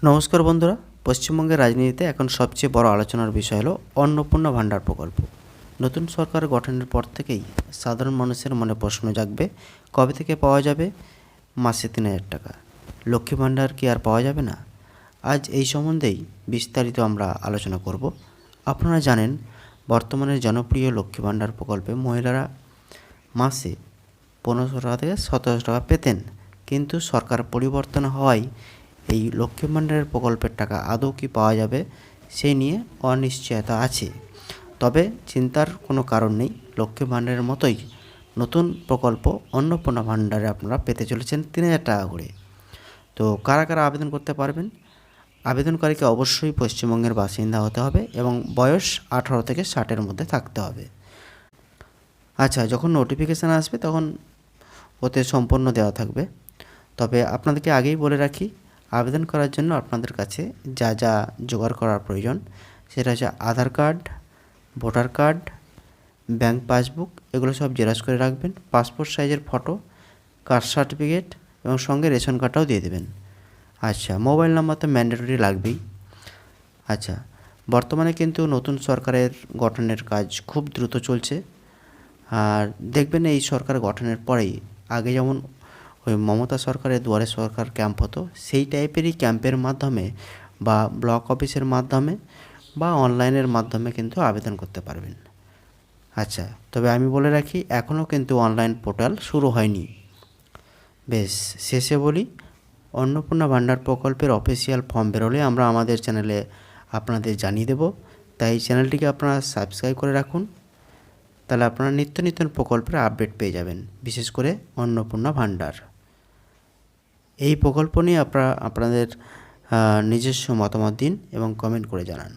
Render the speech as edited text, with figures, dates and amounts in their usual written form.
নমস্কার বন্ধুরা, পশ্চিমবঙ্গের রাজনীতিতে এখন সবচেয়ে বড় আলোচনার বিষয় হলো অন্নপূর্ণা ভাণ্ডার প্রকল্প। নতুন সরকার গঠনের পর থেকেই সাধারণ মানুষের মনে প্রশ্ন জাগবে, কবে থেকে পাওয়া যাবে মাসে 3,000 টাকা? লক্ষ্মী ভাণ্ডার কি আর পাওয়া যাবে না? আজ এই সম্বন্ধেই বিস্তারিত আমরা আলোচনা করব। আপনারা জানেন, বর্তমানে জনপ্রিয় লক্ষ্মী ভাণ্ডার প্রকল্পে মহিলারা মাসে 1500 টাকা থেকে 1700 টাকা পেতেন, কিন্তু সরকার পরিবর্তন হওয়ায় এই লক্ষ্মী ভাণ্ডারের প্রকল্পের টাকা আদৌ কি পাওয়া যাবে সেই নিয়ে অনিশ্চয়তা আছে। তবে চিন্তার কোনো কারণ নেই, লক্ষ্মী ভাণ্ডারের মতোই নতুন প্রকল্প অন্নপূর্ণা ভাণ্ডারে আপনারা পেতে চলেছেন 3,000 টাকা করে। তো কারা কারা আবেদন করতে পারবেন? আবেদনকারীকে অবশ্যই পশ্চিমবঙ্গের বাসিন্দা হতে হবে এবং বয়স 18 থেকে 60-এর মধ্যে থাকতে হবে। আচ্ছা, যখন নোটিফিকেশান আসবে তখন ওতে সম্পূর্ণ দেওয়া থাকবে। তবে আপনাদেরকে আগেই বলে রাখি, আবেদন করার জন্য আপনাদের কাছে যা যা জোগাড় করার প্রয়োজন সেটা হচ্ছে Aadhaar card, voter card, bank passbook, এগুলো সব জেরক্স করে রাখবেন, পাসপোর্ট সাইজের ফটো, কাস্ট সার্টিফিকেট এবং সঙ্গে রেশন কার্ডটাও দিয়ে দেবেন। আচ্ছা, মোবাইল নাম্বার তো ম্যান্ডেটরি লাগবেই। আচ্ছা, বর্তমানে কিন্তু নতুন সরকারের গঠনের কাজ খুব দ্রুত চলছে। আর দেখবেন এই সরকার গঠনের পরেই, আগে যেমন ওই মমতা সরকারের দুয়ারে সরকার ক্যাম্প হতো, সেই টাইপেরই ক্যাম্পের মাধ্যমে বা ব্লক অফিসের মাধ্যমে বা অনলাইনের মাধ্যমে কিন্তু আবেদন করতে পারবেন। আচ্ছা, তবে আমি বলে রাখি, এখনও কিন্তু অনলাইন পোর্টাল শুরু হয়নি। বেশ, শেষে বলি, অন্নপূর্ণা ভাণ্ডার প্রকল্পের অফিসিয়াল ফর্ম বেরোলে আমরা আমাদের চ্যানেলে আপনাদের জানিয়ে দেব, তাই চ্যানেলটিকে আপনারা সাবস্ক্রাইব করে রাখুন। তাহলে আপনারা নিত্য নতুন প্রকল্পের আপডেট পেয়ে যাবেন, বিশেষ করে অন্নপূর্ণা ভাণ্ডার। এই প্রকল্প নিয়ে আপনারা আপনাদের নিজস্ব মতামত দিন এবং কমেন্ট করে জানান।